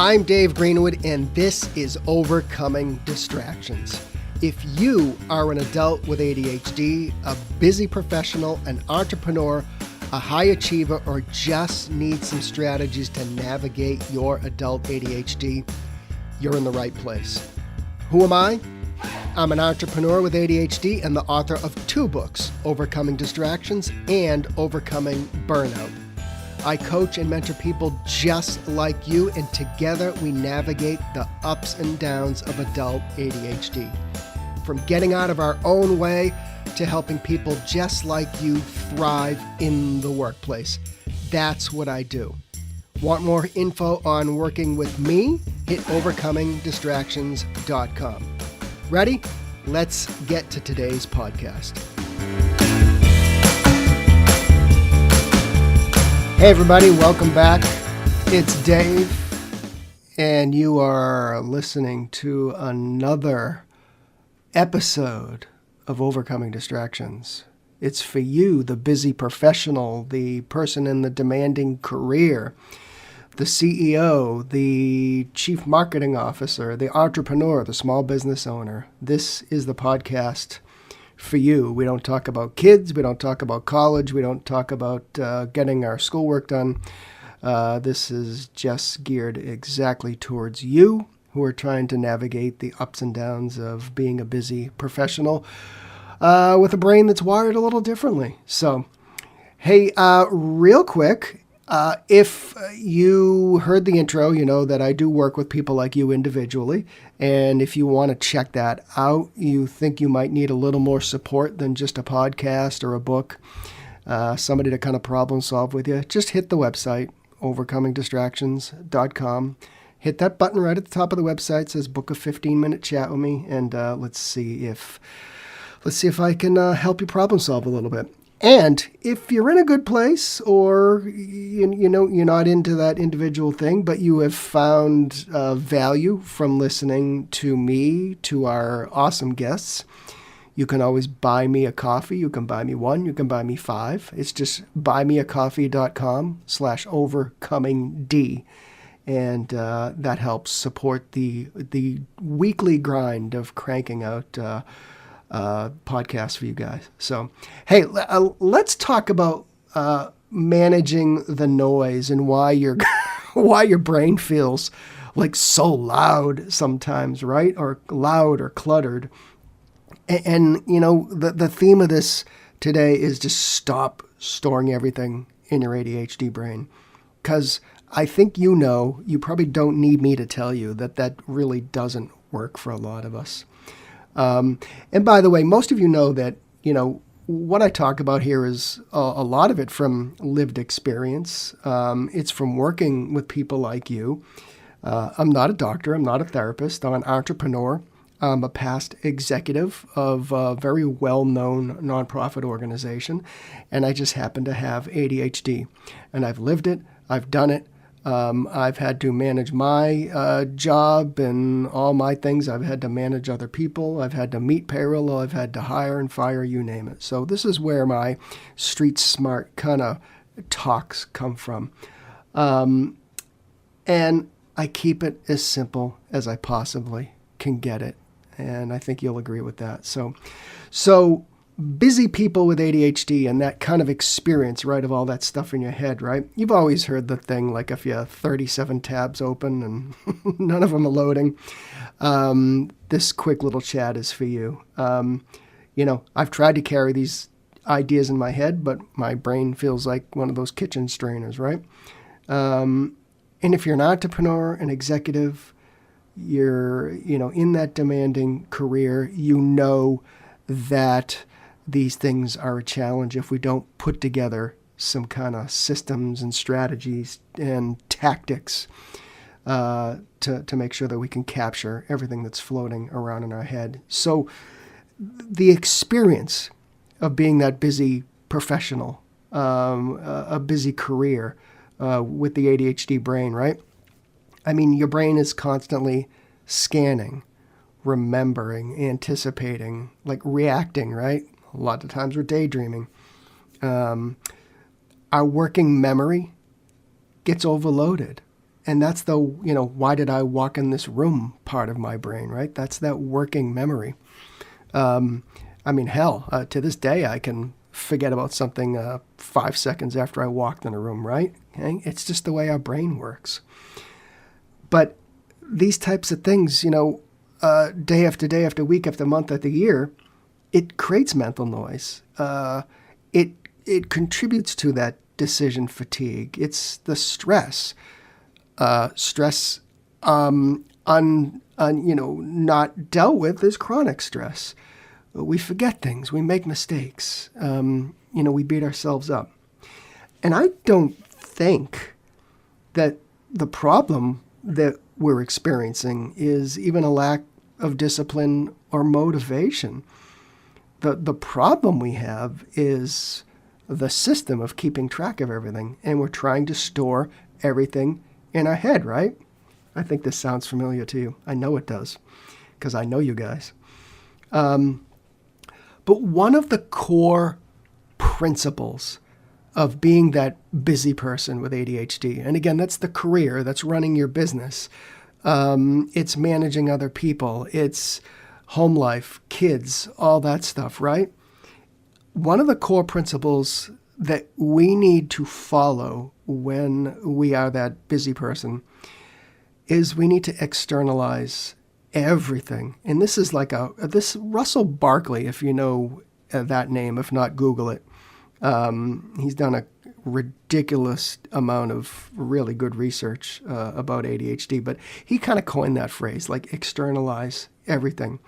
I'm Dave Greenwood, and this is Overcoming Distractions. If you are an adult with ADHD, a busy professional, an entrepreneur, a high achiever, or just need some strategies to navigate your adult ADHD, you're in the right place. Who am I? I'm an entrepreneur with ADHD and the author of 2 books, Overcoming Distractions and Overcoming Burnout. I coach and mentor people just like you, and together we navigate the ups and downs of adult ADHD. From getting out of our own way to helping people just like you thrive in the workplace. That's what I do. Want more info on working with me? Hit overcomingdistractions.com. Ready? Let's get to today's podcast. Hey everybody, welcome back. It's Dave, and you are listening to another episode of Overcoming Distractions. It's for you, the busy professional, the person in the demanding career, the CEO, the chief marketing officer, the entrepreneur, the small business owner. This is the podcast for you. We don't talk about kids. We don't talk about college. We don't talk about getting our schoolwork done. This is just geared exactly towards you who are trying to navigate the ups and downs of being a busy professional with a brain that's wired a little differently. So, hey, real quick, if you heard the intro, you know that I do work with people like you individually. And if you want to check that out, you think you might need a little more support than just a podcast or a book, somebody to kind of problem solve with you, just hit the website, overcomingdistractions.com. Hit that button right at the top of the website. It says book a 15-minute chat with me, and let's see if I can help you problem solve a little bit. And if you're in a good place, or you know you're not into that individual thing, but you have found value from listening to me, to our awesome guests, you can always buy me a coffee. You can buy me 1. You can buy me 5. It's just buymeacoffee.com/overcomingd. And that helps support the weekly grind of cranking out podcast for you guys. So, hey, let's talk about managing the noise and why your why your brain feels like so loud sometimes, right? Or loud or cluttered. And you know, the theme of this today is just stop storing everything in your ADHD brain. Because I think you probably don't need me to tell you that really doesn't work for a lot of us. And by the way, most of you know that, what I talk about here is a lot of it from lived experience. It's from working with people like you. I'm not a doctor. I'm not a therapist. I'm an entrepreneur. I'm a past executive of a very well-known nonprofit organization, and I just happen to have ADHD. And I've lived it. I've done it. I've had to manage my job and all my things. I've had to manage other people. I've had to meet payroll. I've had to hire and fire, you name it. So this is where my street smart kind of talks come from. And I keep it as simple as I possibly can get it. And I think you'll agree with that. So busy people with ADHD and that kind of experience, right, of all that stuff in your head, right? You've always heard the thing, like if you have 37 tabs open and none of them are loading, this quick little chat is for you. I've tried to carry these ideas in my head, but my brain feels like one of those kitchen strainers, right? And if you're an entrepreneur, an executive, you're, in that demanding career, that these things are a challenge if we don't put together some kind of systems and strategies and tactics to make sure that we can capture everything that's floating around in our head. So the experience of being that busy professional, a busy career with the ADHD brain, right? I mean, your brain is constantly scanning, remembering, anticipating, like reacting, right? A lot of times we're daydreaming. Our working memory gets overloaded. And that's the, why did I walk in this room part of my brain, right? That's that working memory. Hell, to this day, I can forget about something 5 seconds after I walked in a room, right? Okay? It's just the way our brain works. But these types of things, day after day, after week, after month, after year, it creates mental noise. It contributes to that decision fatigue. It's the stress. Stress, not dealt with is chronic stress. We forget things. We make mistakes. We beat ourselves up. And I don't think that the problem that we're experiencing is even a lack of discipline or motivation. The problem we have is the system of keeping track of everything, and we're trying to store everything in our head, right? I think this sounds familiar to you. I know it does, because I know you guys. But one of the core principles of being that busy person with ADHD, and again, that's the career, that's running your business, it's managing other people, it's home life, kids, all that stuff, right? One of the core principles that we need to follow when we are that busy person is we need to externalize everything. And this is like this Russell Barkley, if you know that name, if not, Google it. He's done a ridiculous amount of really good research about ADHD, but he kind of coined that phrase, like externalize everything.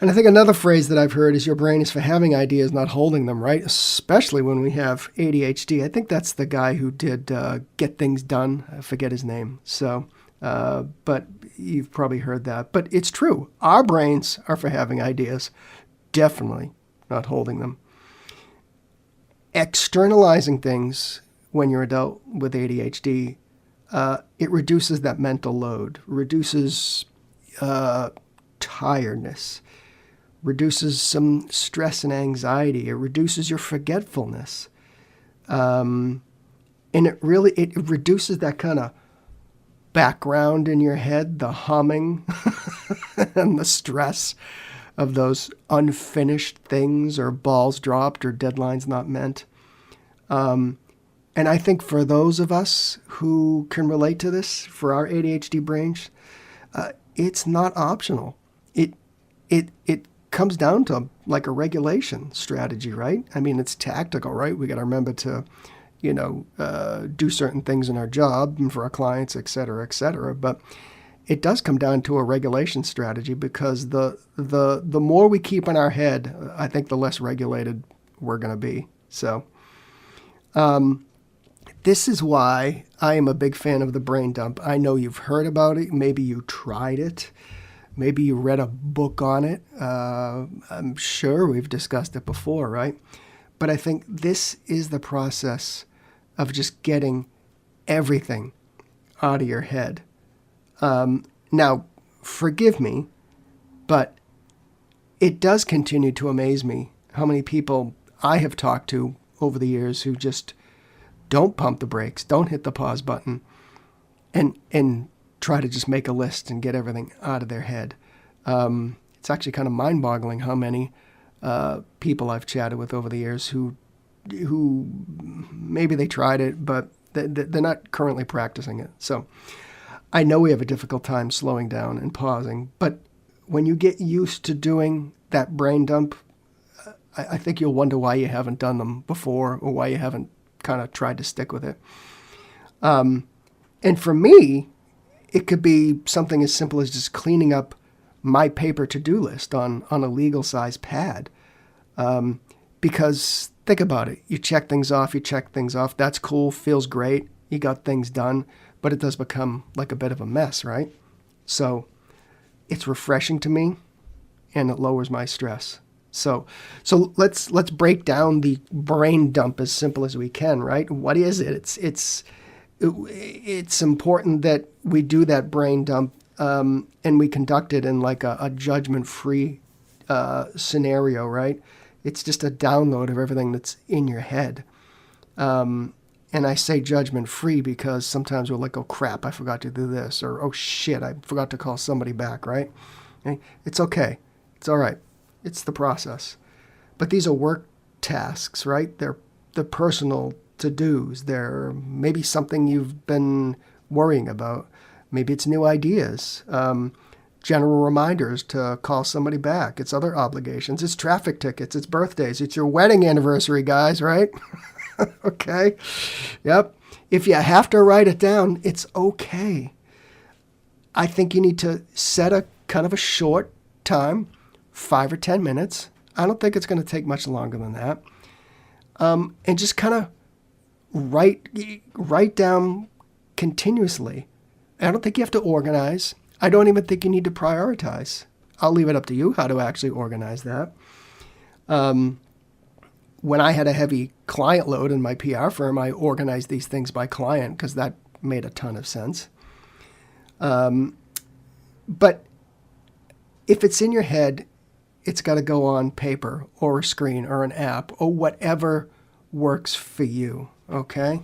And I think another phrase that I've heard is your brain is for having ideas, not holding them, right? Especially when we have ADHD. I think that's the guy who did Get Things Done. I forget his name. So, but you've probably heard that. But it's true. Our brains are for having ideas, definitely not holding them. Externalizing things when you're an adult with ADHD, it reduces that mental load, reduces tiredness, reduces some stress and anxiety. It reduces your forgetfulness. And it reduces that kind of background in your head, the humming and the stress of those unfinished things or balls dropped or deadlines not met. And I think for those of us who can relate to this, for our ADHD brains, it's not optional. It comes down to like a regulation strategy, right? I mean, it's tactical, right? We got to remember to, do certain things in our job and for our clients, et cetera, et cetera. But it does come down to a regulation strategy, because the more we keep in our head, I think the less regulated we're going to be. So this is why I am a big fan of the brain dump. I know you've heard about it. Maybe you tried it. Maybe you read a book on it. I'm sure we've discussed it before, right? But I think this is the process of just getting everything out of your head. Now, forgive me, but it does continue to amaze me how many people I have talked to over the years who just don't pump the brakes, don't hit the pause button, and try to just make a list and get everything out of their head. It's actually kind of mind-boggling how many people I've chatted with over the years who maybe they tried it, but they're not currently practicing it. So I know we have a difficult time slowing down and pausing, but when you get used to doing that brain dump, I think you'll wonder why you haven't done them before, or why you haven't kind of tried to stick with it. And for me, it could be something as simple as just cleaning up my paper to-do list on a legal-size pad. Because think about it. You check things off. That's cool, feels great. You got things done, but it does become like a bit of a mess, right? So it's refreshing to me, and it lowers my stress. So let's break down the brain dump as simple as we can, right? What is it? It's important that we do that brain dump, and we conduct it in like a judgment-free scenario, right? It's just a download of everything that's in your head. And And I say judgment free because sometimes we're like, oh crap, I forgot to do this, or oh shit, I forgot to call somebody back, right? Okay? It's okay. It's all right. It's the process. But these are work tasks, right? They're the personal to-dos. They're maybe something you've been worrying about. Maybe it's new ideas, general reminders to call somebody back. It's other obligations. It's traffic tickets. It's birthdays. It's your wedding anniversary, guys, right? Okay. Yep. If you have to write it down, it's okay. I think you need to set a kind of a short time, 5 or 10 minutes. I don't think it's going to take much longer than that. And just kind of write down continuously. I don't think you have to organize. I don't even think you need to prioritize. I'll leave it up to you how to actually organize that. When I had a heavy client load in my PR firm, I organized these things by client because that made a ton of sense. But if it's in your head, it's got to go on paper or a screen or an app or whatever works for you, okay?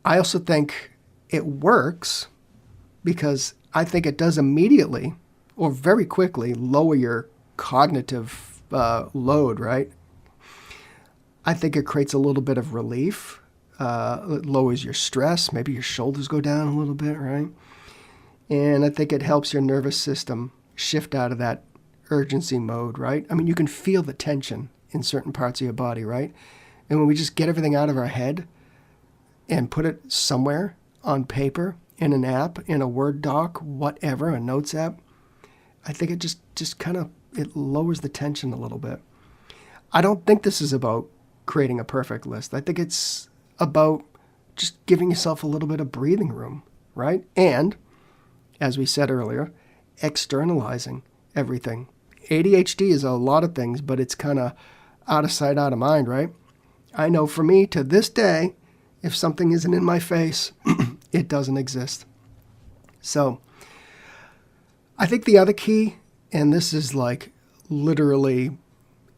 I also think it works because I think it does immediately or very quickly lower your cognitive load, right? I think it creates a little bit of relief. It lowers your stress. Maybe your shoulders go down a little bit, right? And I think it helps your nervous system shift out of that urgency mode, right? I mean, you can feel the tension in certain parts of your body, right? And when we just get everything out of our head and put it somewhere on paper, in an app, in a Word doc, whatever, a notes app, I think it just kind of, it lowers the tension a little bit. I don't think this is about creating a perfect list. I think it's about just giving yourself a little bit of breathing room, right? And, as we said earlier, externalizing everything. ADHD is a lot of things, but it's kind of out of sight, out of mind, right? I know for me, to this day, if something isn't in my face, it doesn't exist. So, I think the other key, and this is like literally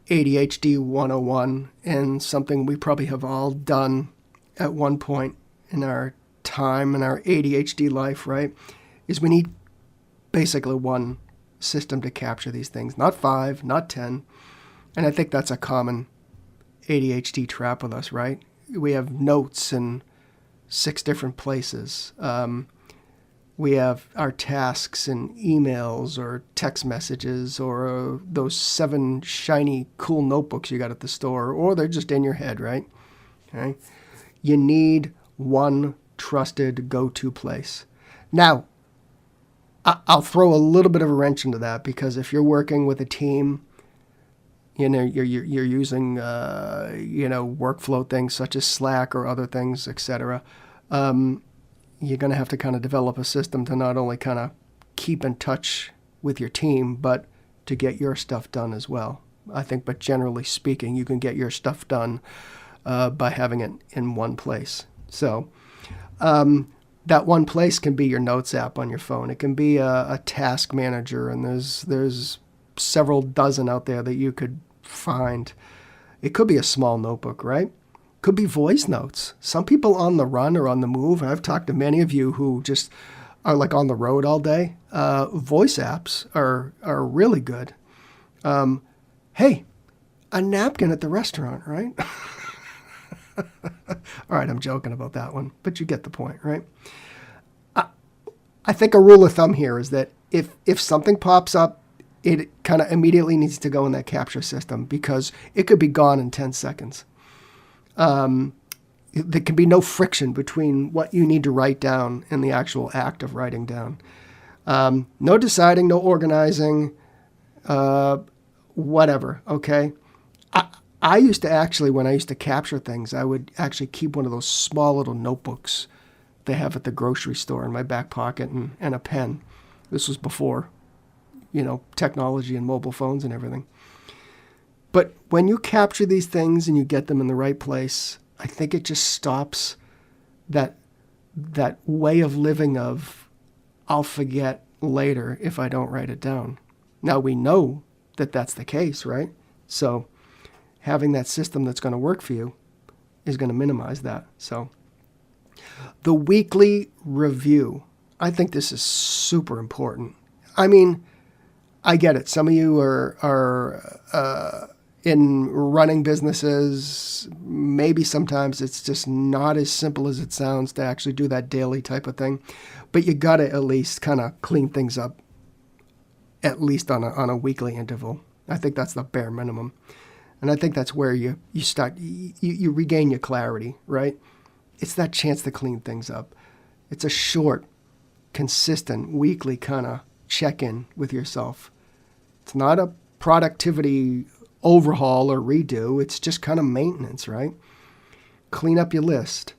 ADHD 101 and something we probably have all done at one point in our time in our ADHD life, right, is we need basically one system to capture these things, not 5, not 10. And I think that's a common ADHD trap with us, right? We have notes in 6 different places. We have our tasks in emails or text messages or those 7 shiny, cool notebooks you got at the store, or they're just in your head, right? Okay. You need one trusted go-to place. Now, I'll throw a little bit of a wrench into that because if you're working with a team, you know, you're using, workflow things such as Slack or other things, etc. You're going to have to kind of develop a system to not only kind of keep in touch with your team, but to get your stuff done as well. I think, but generally speaking, you can get your stuff done by having it in one place. So that one place can be your notes app on your phone. It can be a task manager, and there's several dozen out there that you could find. It could be a small notebook, right? Could be voice notes. Some people on the run or on the move, I've talked to many of you who just are like on the road all day. Voice apps are really good. Hey, a napkin at the restaurant, right? All right, I'm joking about that one, but you get the point, right? I think a rule of thumb here is that if something pops up, it kind of immediately needs to go in that capture system because it could be gone in 10 seconds. There can be no friction between what you need to write down and the actual act of writing down. No deciding, no organizing, whatever, okay? I used to actually, when I used to capture things, I would actually keep one of those small little notebooks they have at the grocery store in my back pocket and a pen. This was before, technology and mobile phones and everything. But when you capture these things and you get them in the right place, I think it just stops that way of living of, I'll forget later if I don't write it down. Now we know that that's the case, right? So having that system that's going to work for you is going to minimize that. So the weekly review, I think this is super important. I mean, I get it. Some of you are in running businesses. Maybe sometimes it's just not as simple as it sounds to actually do that daily type of thing. But you got to at least kind of clean things up, at least on a weekly interval. I think that's the bare minimum. And I think that's where you start, you regain your clarity, right? It's that chance to clean things up. It's a short, consistent, weekly kind of check-in with yourself. It's not a productivity overhaul or redo. It's just kind of maintenance, right? Clean up your list.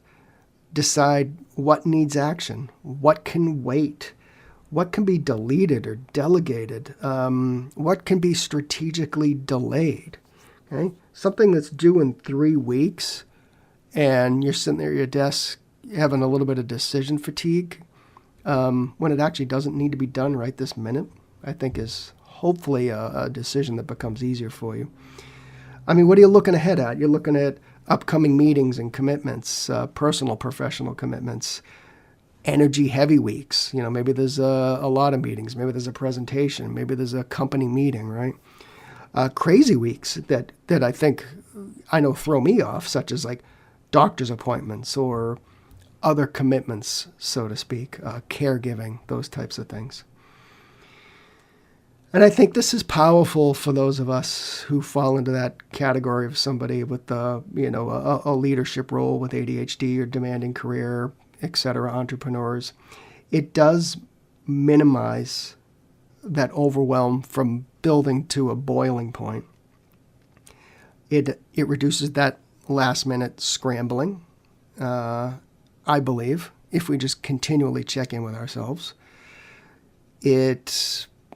Decide what needs action, what can wait, what can be deleted or delegated, what can be strategically delayed. Okay? Something that's due in 3 weeks and you're sitting there at your desk having a little bit of decision fatigue when it actually doesn't need to be done right this minute, I think is hopefully a decision that becomes easier for you. I mean, what are you looking ahead at? You're looking at upcoming meetings and commitments, personal, professional commitments, energy-heavy weeks. You know, maybe there's a lot of meetings. Maybe there's a presentation. Maybe there's a company meeting, right? Crazy weeks that I think I know throw me off, such as like doctor's appointments or other commitments, so to speak, caregiving, those types of things. And I think this is powerful for those of us who fall into that category of somebody with a leadership role with ADHD or demanding career, etc., entrepreneurs. It does minimize that overwhelm from building to a boiling point. It reduces that last minute scrambling, I believe, if we just continually check in with ourselves.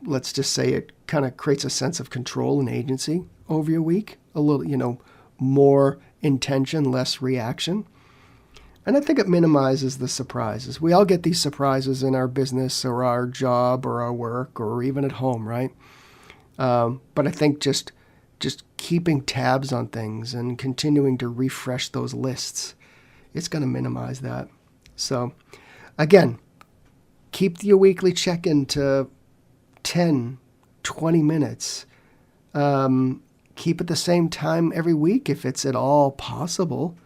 Let's just say it kind of creates a sense of control and agency over your week, a little, more intention, less reaction. And I think it minimizes the surprises. We all get these surprises in our business or our job or our work or even at home, right? But I think just keeping tabs on things and continuing to refresh those lists, it's going to minimize that. So again, keep your weekly check-in to 10, 20 minutes. Keep it the same time every week if it's at all possible.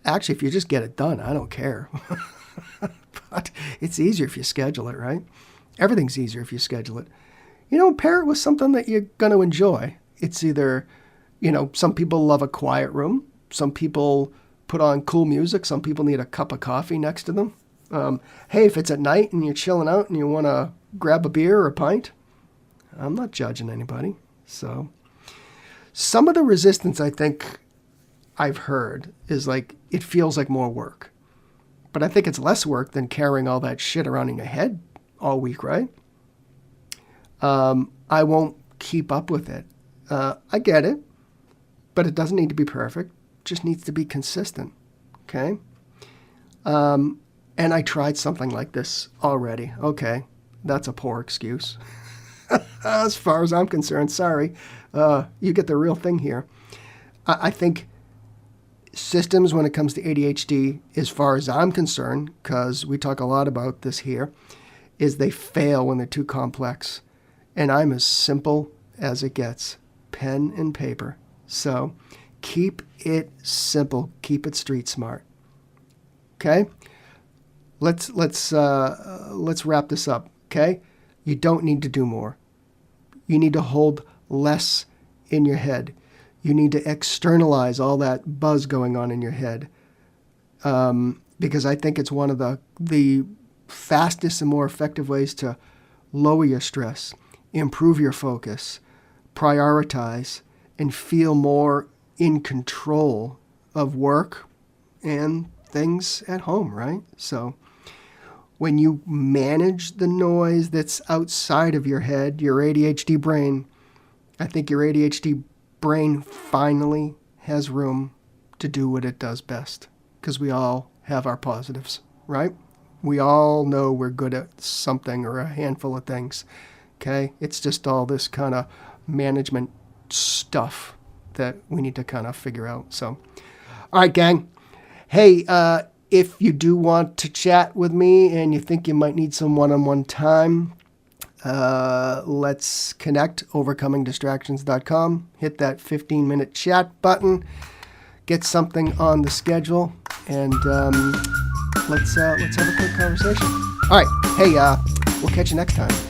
Actually, if you just get it done, I don't care. But it's easier if you schedule it, right? Everything's easier if you schedule it. Pair it with something that you're going to enjoy. It's either, some people love a quiet room. Some people put on cool music. Some people need a cup of coffee next to them. Hey, if it's at night and you're chilling out and you want to grab a beer or a pint, I'm not judging anybody. So some of the resistance I think I've heard is like, it feels like more work. But I think it's less work than carrying all that shit around in your head all week, right? I won't keep up with it. I get it, but it doesn't need to be perfect. It just needs to be consistent, okay? And I tried something like this already. Okay, that's a poor excuse. As far as I'm concerned, sorry. You get the real thing here. I think systems when it comes to ADHD, as far as I'm concerned, because we talk a lot about this here, is they fail when they're too complex. And I'm as simple as it gets, pen and paper. So keep it simple, keep it street smart. Okay? Let's wrap this up. Okay? You don't need to do more. You need to hold less in your head. You need to externalize all that buzz going on in your head, because I think it's one of the fastest and more effective ways to lower your stress, improve your focus, prioritize, and feel more in control of work and things at home, right? So when you manage the noise that's outside of your head, your ADHD brain, I think your ADHD brain finally has room to do what it does best, because we all have our positives, right? We all know we're good at something or a handful of things, okay? It's just all this kind of management stuff that we need to kind of figure out. So All right, gang. Hey, if you do want to chat with me and you think you might need some one-on-one time, let's connect, overcomingdistractions.com. Hit that 15-minute chat button. Get something on the schedule, and let's have a quick conversation. All right. Hey, we'll catch you next time.